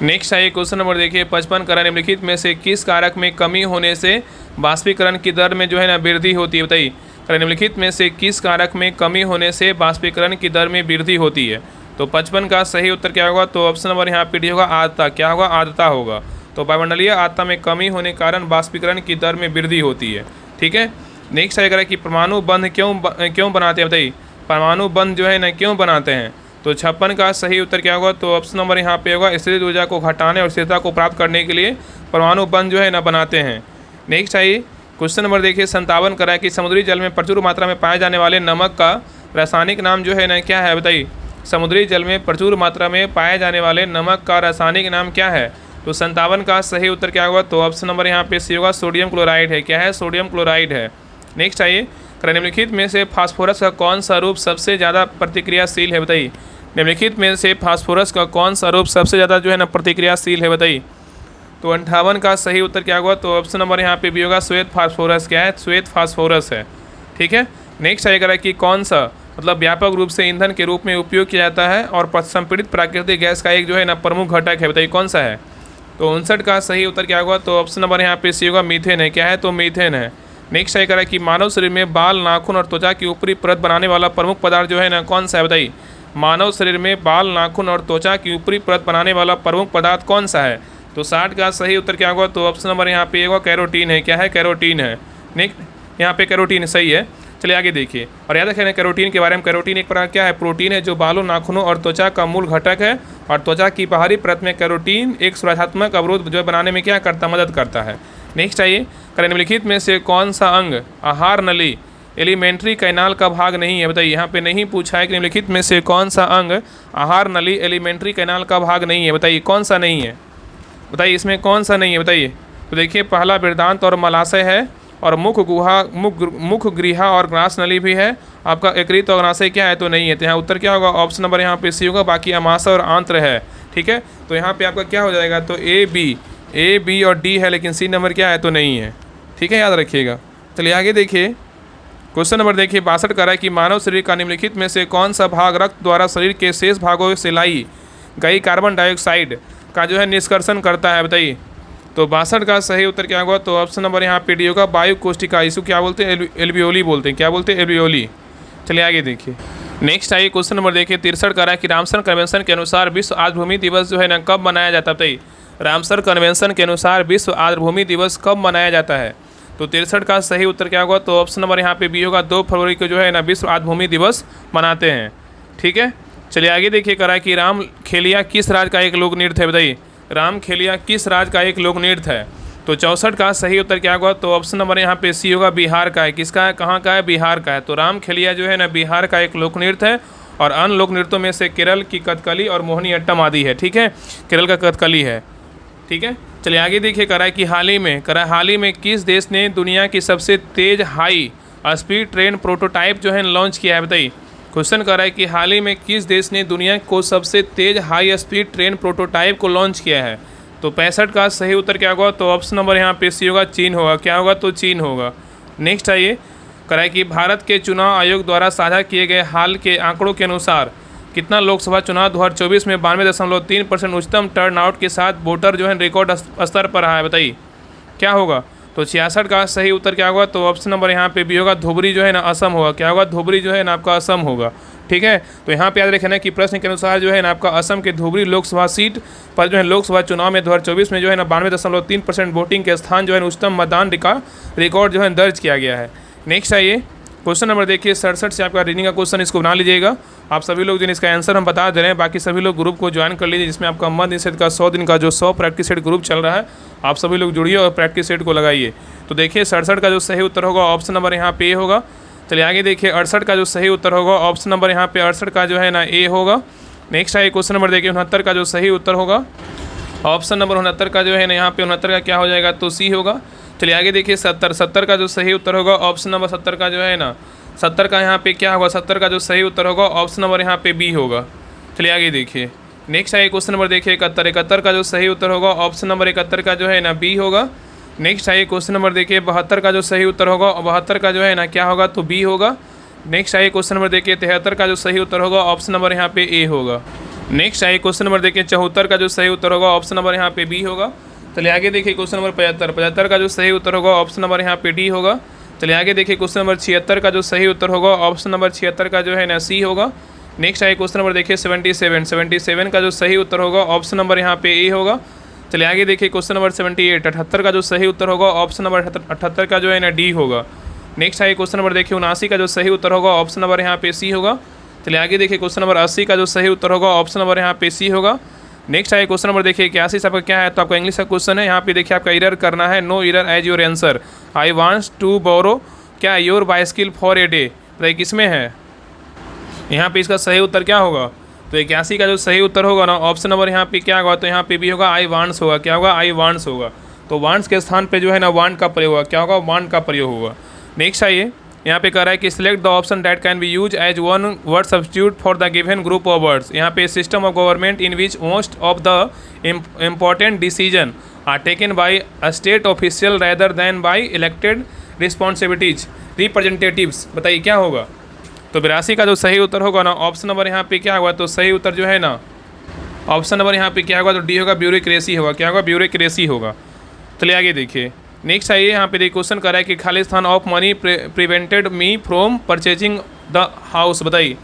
[SPEAKER 1] नेक्स्ट आइए क्वेश्चन नंबर देखिए 55 का निम्नलिखित में से किस कारक में कमी होने से बाष्पीकरण की दर में जो है ना वृद्धि होती है? बताइए, निम्नलिखित में से किस कारक में कमी होने से बाष्पीकरण की दर में वृद्धि होती है? तो 55 का सही उत्तर क्या होगा? तो ऑप्शन नंबर यहाँ पे डी होगा आर्द्रता। क्या होगा? आर्द्रता होगा। तो वायुमंडलीय आर्द्रता में कमी होने के कारण बाष्पीकरण की दर में वृद्धि होती है। ठीक है। नेक्स्ट आएगा कि परमाणु बंध क्यों बनाते हैं? बताइए, परमाणु बंध जो है ना क्यों बनाते हैं? तो 56 का सही उत्तर क्या होगा? तो ऑप्शन नंबर यहाँ पे होगा स्थिर ऊर्जा को घटाने और स्थिरता को प्राप्त करने के लिए परमाणु बंध जो है ना बनाते हैं। नेक्स्ट आइए क्वेश्चन नंबर देखिए 57 का है कि समुद्री जल में प्रचुर मात्रा में पाए जाने वाले नमक का रासायनिक नाम जो है ना क्या है? बताइए, समुद्री जल में प्रचुर मात्रा में पाए जाने वाले नमक का रासायनिक नाम क्या है? तो 57 का सही उत्तर क्या होगा? तो ऑप्शन नंबर यहाँ पे सी होगा सोडियम क्लोराइड है। क्या है? सोडियम क्लोराइड है। नेक्स्ट आइए निम्नलिखित में से फास्फोरस का कौन सा रूप सबसे ज़्यादा प्रतिक्रियाशील है? बताइए, निम्नलिखित में से फास्फोरस का कौन सा रूप सबसे ज़्यादा जो है ना प्रतिक्रियाशील है? बताइए, तो 58 का सही उत्तर क्या होगा? तो ऑप्शन नंबर यहाँ पे भी होगा श्वेत फास्फोरस। क्या है? श्वेत फास्फोरस है। ठीक है। नेक्स्ट आएगा कि कौन सा मतलब व्यापक रूप से ईंधन के रूप में उपयोग किया जाता है और संपीड़ित प्राकृतिक गैस का एक जो है ना प्रमुख घटक है? बताइए कौन सा है? तो 59 का सही उत्तर क्या होगा? तो ऑप्शन नंबर यहाँ पे सी होगा मीथेन है। क्या है? तो मीथेन है। नेक्स्ट आएगा कि मानव शरीर में बाल, नाखून और त्वचा की ऊपरी परत बनाने वाला प्रमुख पदार्थ जो है ना कौन सा है? बताइए, मानव शरीर में बाल, नाखून और त्वचा की ऊपरी परत बनाने वाला प्रमुख पदार्थ कौन सा है? तो 60 का सही उत्तर क्या होगा? तो ऑप्शन नंबर यहाँ पे होगा कैरोटीन है। क्या है? कैरोटीन है। नेक्स्ट यहाँ पे कैरोटीन सही है। चलिए आगे देखिए और याद रखें कैरोटीन के बारे में। कैरोटीन एक प्रकार क्या है? प्रोटीन है जो बालों, नाखूनों और त्वचा का मूल घटक है और त्वचा की बाहरी परत में कैरोटीन एक सुरक्षात्मक अवरोध जो बनाने में क्या करता? मदद करता है। नेक्स्ट आइए निम्नलिखित में से कौन सा अंग आहार नली एलिमेंट्री कैनाल का भाग नहीं है? बताइए, यहाँ पे नहीं पूछा है कि निम्नलिखित में से कौन सा अंग आहार नली एलिमेंट्री कैनाल का भाग नहीं है। बताइए कौन सा नहीं है? बताइए इसमें कौन सा नहीं है? बताइए। तो देखिए पहला वृद्धांत और मलाशय है और मुख गृहा और ग्रास नली भी है। आपका यकृत और अग्नाशय क्या है? तो नहीं है। तो यहाँ उत्तर क्या होगा? ऑप्शन नंबर यहाँ पे सी होगा। बाकी अमाशय और आंत्र है। ठीक है। तो यहाँ पे आपका क्या हो जाएगा? तो ए बी और डी है लेकिन सी नंबर क्या है? तो नहीं है। ठीक है, याद रखिएगा। चलिए आगे देखिए क्वेश्चन नंबर देखिए 62 का है कि मानव शरीर का निम्नलिखित में से कौन सा भाग रक्त द्वारा शरीर के शेष भागों से लाई गई कार्बन डाइऑक्साइड का जो है निष्कर्षण करता है? बताइए। तो 62 का सही उत्तर क्या होगा? तो ऑप्शन नंबर यहाँ पे डी होगा वायु कोष्ठिका। इसको क्या बोलते हैं? एल्वियोली बोलते हैं। क्या बोलते हैं? एल्वियोली। चलिए आगे देखिए। नेक्स्ट आइए क्वेश्चन नंबर देखिए 63 का है कि रामसर कन्वेंशन के अनुसार विश्व आर्द्रभूमि दिवस जो है ना कब मनाया जाता है? बताइए, रामसर कन्वेंशन के अनुसार विश्व आर्द्रभूमि दिवस कब मनाया जाता है? तो 63 का सही उत्तर क्या होगा? तो ऑप्शन नंबर यहाँ पे बी होगा 2 फरवरी को जो है ना विश्व आर्द्रभूमि दिवस मनाते हैं। ठीक है। चलिए आगे देखिए करा कि राम खेलिया किस राज्य का एक लोक नृत्य है? बताइए, राम खेलिया किस राज्य का एक लोक नृत्य है? तो 64 का सही उत्तर क्या होगा? तो ऑप्शन नंबर यहाँ पे सी होगा बिहार का है। किसका है? कहाँ का है? बिहार का है। तो राम खेलिया जो है ना बिहार का एक लोक नृत्य है और अन्य लोक नृत्यों में से केरल की कथकली और मोहिनी अट्टम आदि है। ठीक है, केरल का कथकली है। ठीक है। चलिए आगे देखिए करा कि हाल ही में किस देश ने दुनिया की सबसे तेज हाई स्पीड ट्रेन प्रोटोटाइप जो है लॉन्च किया है? बताइए, क्वेश्चन कर रहा है कि हाल ही में किस देश ने दुनिया को सबसे तेज हाई स्पीड ट्रेन प्रोटोटाइप को लॉन्च किया है? तो 65 का सही उत्तर क्या होगा? तो ऑप्शन नंबर यहाँ पे सी होगा चीन होगा। क्या होगा? तो चीन होगा। नेक्स्ट आइए कराए कि भारत के चुनाव आयोग द्वारा साझा किए गए हाल के आंकड़ों के अनुसार कितना लोकसभा चुनाव 2024 में 92.3% उच्चतम टर्नआउट के साथ वोटर जो है रिकॉर्ड स्तर पर रहा है? बताइए क्या होगा? तो 66 का सही उत्तर क्या होगा? तो ऑप्शन नंबर यहाँ पे भी होगा धुबरी जो है ना असम होगा। क्या होगा? धुबरी जो है ना आपका असम होगा। ठीक है। तो यहाँ पे याद रखना कि प्रश्न के अनुसार जो है ना आपका असम के धुबरी लोकसभा सीट पर जो है लोकसभा चुनाव में 2024 में जो है ना 92.3% वोटिंग के स्थान जो है उच्चतम मतदान का रिकॉर्ड जो है दर्ज किया गया है। नेक्स्ट आइए क्वेश्चन नंबर देखिए 67 से आपका रीडिंग का क्वेश्चन, इसको बना लीजिएगा। आप सभी लोग जिन इसका आंसर हम बता दे रहे हैं, बाकी सभी लोग ग्रुप को ज्वाइन कर लीजिए जिसमें आपका मध्य निषेध का 100 दिन का जो 100 प्रैक्टिस सेट ग्रुप चल रहा है, आप सभी लोग जुड़िए और प्रैक्टिस सेट को लगाइए। तो देखिए 67 का जो सही उत्तर होगा ऑप्शन नंबर यहाँ पे ए होगा। चलिए आगे देखिए 68 का जो सही उत्तर होगा ऑप्शन नंबर यहाँ पे 68 का जो है ना ए होगा। नेक्स्ट आइए क्वेश्चन नंबर देखिए 69 का जो सही उत्तर होगा ऑप्शन नंबर 69 का जो है ना यहाँ पे 69 का क्या हो जाएगा? तो सी होगा। चलिए आगे देखिए 70 का जो सही उत्तर होगा ऑप्शन नंबर 70 का जो है ना 70 का यहाँ पे क्या होगा? 70 का जो सही उत्तर होगा ऑप्शन नंबर यहाँ पे बी होगा। चलिए आगे देखिए नेक्स्ट आइए क्वेश्चन नंबर देखिए 71 का जो सही उत्तर होगा ऑप्शन नंबर 71 का जो है ना बी होगा। नेक्स्ट आइए क्वेश्चन नंबर देखिए 72 का जो सही उत्तर होगा 72 का जो है ना क्या होगा? तो बी होगा। नेक्स्ट आइए क्वेश्चन नंबर देखिए 73 का जो सही उत्तर होगा ऑप्शन नंबर यहाँ पे ए होगा। नेक्स्ट आइए क्वेश्चन नंबर देखिए 74 का जो सही उत्तर होगा ऑप्शन नंबर यहाँ पे बी होगा। चलिए आगे देखिए क्वेश्चन नंबर 75 का जो सही उत्तर होगा ऑप्शन नंबर यहाँ पे डी होगा। चलिए आगे देखिए क्वेश्चन नंबर 76 का जो सही उत्तर होगा ऑप्शन नंबर 76 का जो है ना सी होगा। नेक्स्ट आइए क्वेश्चन नंबर देखिए 77 का जो सही उत्तर होगा ऑप्शन नंबर यहाँ पे ए होगा। चलिए आगे देखिए क्वेश्चन नंबर 78 का जो सही उत्तर होगा ऑप्शन नंबर 78 का जो है ना डी होगा। नेक्स्ट आइए क्वेश्चन नंबर देखिए 79 का जो सही उत्तर होगा ऑप्शन नंबर यहाँ पे सी होगा। चलिए आगे देखिए क्वेश्चन नंबर 80 का जो सही उत्तर होगा ऑप्शन नंबर यहाँ पे सी होगा। नेक्स्ट आइए क्वेश्चन नंबर देखिए 81 आपका क्या है, तो आपका इंग्लिश का क्वेश्चन है। यहाँ पे देखिए आपका इरर करना है, no error as your answer, I wants to borrow क्या your bicycle for a day, बताइए किसमें है। यहाँ पे इसका सही उत्तर क्या होगा, तो 81 का जो सही उत्तर होगा ना ऑप्शन नंबर यहाँ पे क्या होगा, तो यहाँ पे भी होगा आई वांट्स होगा। क्या होगा, आई वांट्स होगा। तो वांट्स के स्थान पे जो है ना वांट का प्रयोग होगा। क्या होगा, वांट का प्रयोग होगा। नेक्स्ट आइए यहाँ पे कह रहा है कि select the option that can be use as one word substitute for the given group of words. यहाँ पे system of government in which most of the important decision are taken by a state official rather than by elected responsibilities representatives, बताइए क्या होगा। तो 82 का जो सही उत्तर होगा ना ऑप्शन नंबर यहाँ पे क्या होगा, तो सही उत्तर जो है ना ऑप्शन नंबर यहाँ पे क्या होगा, तो डी होगा, ब्यूरोक्रेसी होगा। क्या होगा, ब्यूरोक्रेसी होगा। चलिए आगे देखिए नेक्स्ट आइए यहाँ पे देखिए क्वेश्चन कर रहा है कि Khalistan of money prevented me from purchasing the house, बताइए।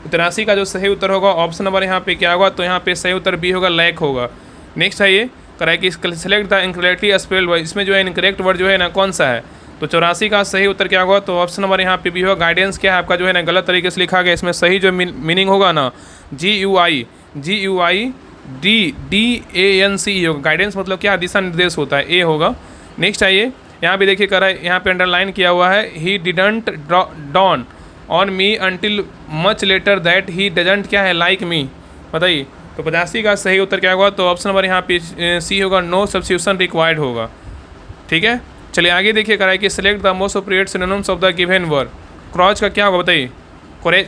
[SPEAKER 1] 83 का जो सही उत्तर होगा ऑप्शन नंबर यहाँ पे क्या होगा, तो यहाँ पे सही उत्तर बी होगा, लैक होगा। नेक्स्ट आइए कर रहा है कि select the incorrectly spelled word, इसमें जो है इनकरेक्ट वर्ड जो है ना कौन सा है, तो 84 का सही उत्तर क्या होगा, तो ऑप्शन नंबर यहाँ पे भी होगा, गाइडेंस क्या है आपका जो है ना गलत तरीके से लिखा गया। इसमें सही जो मीनिंग होगा ना GUIDANCE होगा। गाइडेंस मतलब क्या, दिशा निर्देश होता है, ए होगा। नेक्स्ट आइए यहाँ पे देखिए कर रहा है, यहाँ पे अंडरलाइन किया हुआ है, he didn't dawn on me until much later that he doesn't क्या है लाइक मी, बताइए। तो 85 का सही उत्तर क्या होगा, तो ऑप्शन नंबर यहाँ पे सी होगा, नो सब्स्टिट्यूशन रिक्वायर्ड होगा। ठीक है, चलिए आगे देखिए कर रहा है कि select the most appropriate synonyms of the given word. क्रॉच का क्या होगा, बताइए।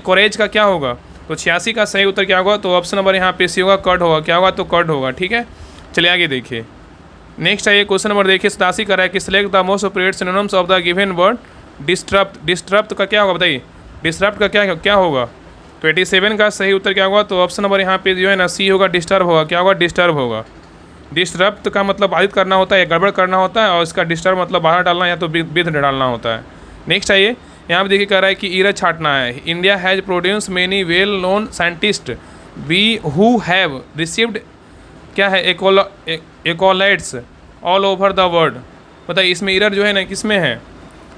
[SPEAKER 1] कोरेज का क्या होगा, तो 86 का सही उत्तर क्या होगा, तो ऑप्शन नंबर यहाँ पे सी होगा, कर्ड होगा। क्या होगा, तो कर्ड होगा। ठीक है, चलिए आगे देखिए नेक्स्ट आइए क्वेश्चन नंबर देखिए 87 कर रहा है कि select the most appropriate synonyms of the given word disrupt. Disrupt का क्या होगा, बताइए। डिस्टरप्ट का क्या होगा, तो 87 का सही उत्तर क्या होगा, तो ऑप्शन नंबर यहाँ पे जो है ना सी होगा, डिस्टर्ब होगा। क्या होगा, डिस्टर्ब होगा। डिस्टरप्ट का मतलब बाधित करना होता है या गड़बड़ करना होता है, और इसका डिस्टर्ब मतलब बाहर डालना या तो विध डालना होता है। नेक्स्ट आइए यहाँ पे देखिए कह रहा है कि इरर छाटना है। India has produce many well known scientist we who have received क्या है accolades all over the world, बताइए। इसमें इरर जो है ना किसमें है,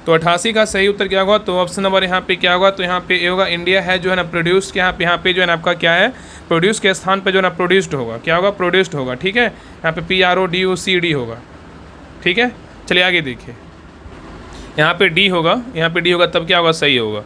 [SPEAKER 1] तो 88 का सही उत्तर क्या होगा, तो ऑप्शन नंबर यहाँ पे क्या होगा, तो यहाँ पे ए होगा, इंडिया है जो है ना प्रोड्यूस, यहाँ पे जो है ना आपका क्या है, प्रोड्यूस के स्थान पे जो है ना प्रोड्यूस्ड होगा। क्या होगा, प्रोड्यूस्ड होगा। ठीक है, यहाँ पे PRODUCED होगा। ठीक है, चलिए आगे देखिए यहाँ पे डी होगा, तब क्या होगा, सही होगा।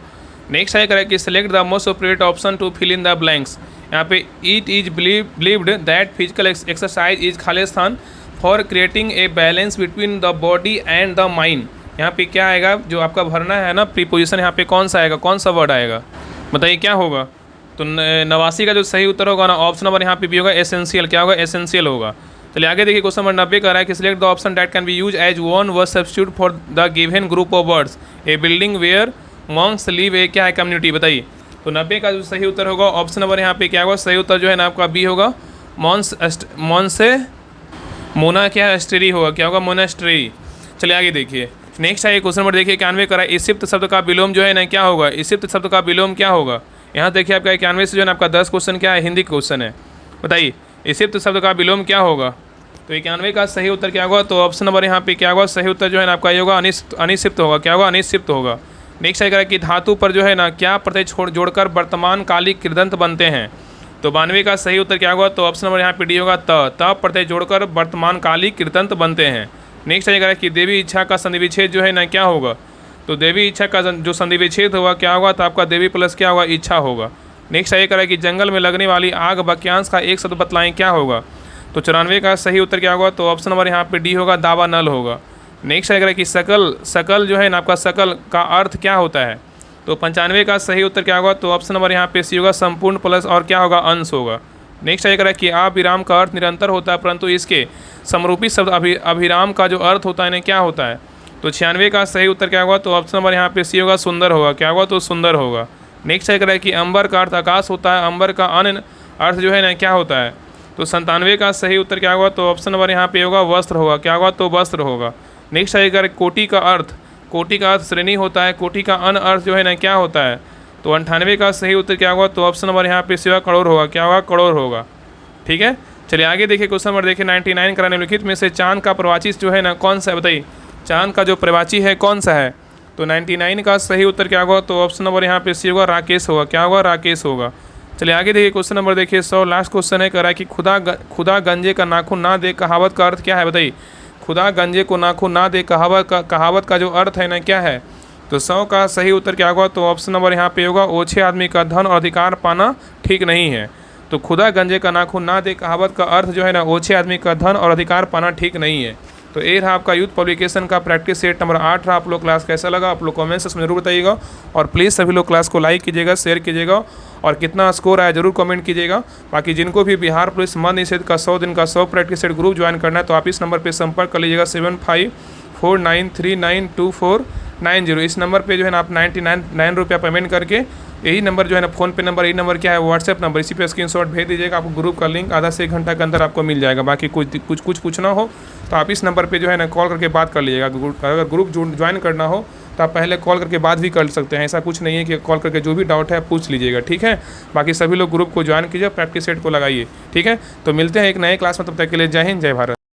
[SPEAKER 1] नेक्स्ट है करें कि select the most appropriate option to fill in the blanks. यहाँ पे it is believed that physical exercise is खालिस्तान for creating a balance between the body and the mind. यहाँ पे क्या आएगा, जो आपका भरना है ना प्रीपोजिशन, यहाँ पे कौन सा आएगा, कौन सा वर्ड आएगा, बताइए क्या होगा। तो 89 का जो सही उत्तर होगा ना ऑप्शन नंबर यहाँ पे भी होगा, एसेंशियल। क्या होगा, एसेंशियल होगा। चलिए आगे देखिए क्वेश्चन नंबर 90 का रहा है कि select the option that can be use as one word substitute for the given group of words a building where monks live a क्या है कम्युनिटी, बताइए। तो 90 का जो सही उत्तर होगा ऑप्शन नंबर यहाँ पे क्या होगा, सही उत्तर जो है ना आपका बी होगा, मोना क्या एस्टेरी होगा। क्या होगा, मोनास्ट्री। चलिए आगे देखिए नेक्स्ट है क्वेश्चन नंबर देखिए 91 का है, इसिप्त शब्द का विलोम जो है ना क्या होगा, इसिप्त शब्द का विलोम क्या होगा। यहाँ देखिए आपका 91 से जो है ना आपका 10 क्वेश्चन क्या है, हिंदी क्वेश्चन है, बताइए। इसिप्त शब्द का विलोम क्या होगा, तो 91 का सही उत्तर क्या होगा, तो ऑप्शन नंबर यहाँ पे क्या होगा, सही उत्तर जो है ना आपका ये होगा, अनिक्षिप्त होगा। क्या होगा, अनिक्षिप्त होगा। नेक्स्ट है कि धातु पर जो है ना क्या प्रत्यय जोड़कर वर्तमान कालिक कृदंत बनते हैं, तो 92 का सही उत्तर क्या होगा, तो ऑप्शन नंबर यहाँ पे डी होगा, त प्रत्यय जोड़कर वर्तमान कालिक कृदंत बनते हैं। नेक्स्ट आएगा कि देवी इच्छा का संधि विच्छेद जो है ना क्या होगा, तो देवी इच्छा का जो संधि विच्छेद होगा क्या होगा, तो आपका देवी प्लस क्या होगा, इच्छा होगा। नेक्स्ट आएगा कि जंगल में लगने वाली आग वाक्यांश का एक शब्द बतलाएं क्या होगा, तो 94 का सही उत्तर क्या होगा, तो ऑप्शन नंबर यहाँ पे डी होगा, दावा नल होगा। नेक्स्ट आएगा कि सकल जो है ना आपका सकल का अर्थ क्या होता है, तो 95 का सही उत्तर क्या होगा, तो ऑप्शन नंबर यहाँ पे सी होगा, संपूर्ण प्लस और क्या होगा, अंश होगा। नेक्स्ट आएगा कि अविराम का अर्थ निरंतर होता है, परंतु इसके समरूपी शब्द अभिराम का जो अर्थ होता है ना क्या होता है, तो 96 का सही उत्तर क्या होगा? तो ऑप्शन नंबर यहाँ पे सी होगा, सुंदर होगा। क्या होगा? तो सुंदर होगा। नेक्स्ट है कि अंबर का अर्थ आकाश होता है, अंबर का अन्य अर्थ जो है ना क्या होता है? तो 97 का सही उत्तर क्या होगा? तो ऑप्शन नंबर यहाँ पे होगा, वस्त्र होगा। क्या होगा? तो वस्त्र होगा। नेक्स्ट है अगर कोटि का अर्थ श्रेणी होता है, कोटि का अन्य अर्थ जो है ना क्या होता है? तो 98 का सही उत्तर क्या होगा? तो ऑप्शन नंबर यहाँ पे सेवा करोड़ होगा। क्या होगा? करोड़ होगा। ठीक है, चलिए आगे देखिए क्वेश्चन नंबर देखिए 99 का निम्नलिखित में से चांद का प्रवाची जो है ना कौन सा है? बताइए, चांद का जो प्रवाची है कौन सा है? तो 99 का सही उत्तर क्या होगा? तो ऑप्शन नंबर यहाँ पे सी होगा, राकेश होगा। क्या होगा? राकेश होगा। चलिए आगे देखिए क्वेश्चन नंबर देखिए 100 लास्ट क्वेश्चन है, कह रहा है कि खुदा गंजे का नाखून ना दे कहावत का अर्थ क्या है? बताइए, खुदा गंजे को नाखून ना दे कहावत का जो अर्थ है ना क्या है? तो 100 का सही उत्तर क्या होगा? तो ऑप्शन नंबर यहाँ पे होगा, ओछे आदमी का धन और अधिकार पाना ठीक नहीं है। तो खुदा गंजे का नाखून ना दे कहावत का अर्थ जो है ना, ओछे आदमी का धन और अधिकार पाना ठीक नहीं है। तो ये रहा आपका यूथ पब्लिकेशन का प्रैक्टिस सेट नंबर 8 रहा। आप लोग क्लास कैसा लगा आप लोग कमेंट सेक्शन में जरूर बताइएगा, और प्लीज़ सभी लोग क्लास को लाइक कीजिएगा, शेयर कीजिएगा, और कितना स्कोर आया जरूर कमेंट कीजिएगा। बाकी जिनको भी बिहार पुलिस मद निषेध का 100 दिन का 100 प्रैक्टिस सेट ग्रुप ज्वाइन करना है तो आप इस नंबर पर संपर्क कर लीजिएगा 7549392490। इस नंबर पे जो है ना आप 99 रुपया पेमेंट करके, यही नंबर जो है ना फ़ोन पे नंबर, यही नंबर क्या है व्हाट्सएप नंबर, इसी पे स्क्रीनशॉट भेज दीजिएगा। आपको ग्रुप का लिंक आधा से 1 घंटा के अंदर आपको मिल जाएगा। बाकी कुछ पूछना हो तो आप इस नंबर पे जो है ना कॉल करके बात कर लीजिएगा। अगर ग्रुप ज्वाइन करना हो तो आप पहले कॉल करके बात भी कर सकते हैं, ऐसा कुछ नहीं है कि कॉल करके जो भी डाउट है पूछ लीजिएगा। ठीक है, बाकी सभी लोग ग्रुप को ज्वाइन कीजिए, प्रैक्टिस सेट को लगाइए। ठीक है, तो मिलते हैं एक नए क्लास में, तब तक के लिए जय हिंद, जय भारत।